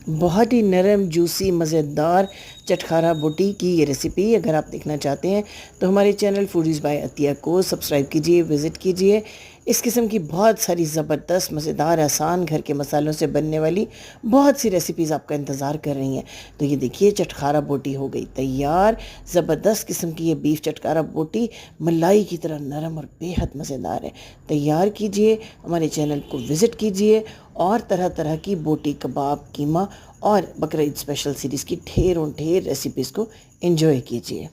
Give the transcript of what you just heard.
बहुत ही नरम जूसी मज़ेदार चटखारा बोटी की ये रेसिपी अगर आप देखना चाहते हैं तो हमारे चैनल फूडीज़ बाय अतिया को सब्सक्राइब कीजिए, विज़िट कीजिए। इस किस्म की बहुत सारी ज़बरदस्त मज़ेदार आसान घर के मसालों से बनने वाली बहुत सी रेसिपीज़ आपका इंतज़ार कर रही हैं। तो ये देखिए चटखारा बोटी हो गई तैयार। ज़बरदस्त किस्म की ये बीफ चटखारा बोटी मलाई की तरह नरम और बेहद मज़ेदार है। तैयार कीजिए, हमारे चैनल को विज़िट कीजिए और तरह तरह की बोटी, कबाब, कीमा और बकरीद स्पेशल सीरीज़ की ढेरों ढेर रेसिपीज़ को एंजॉय कीजिए।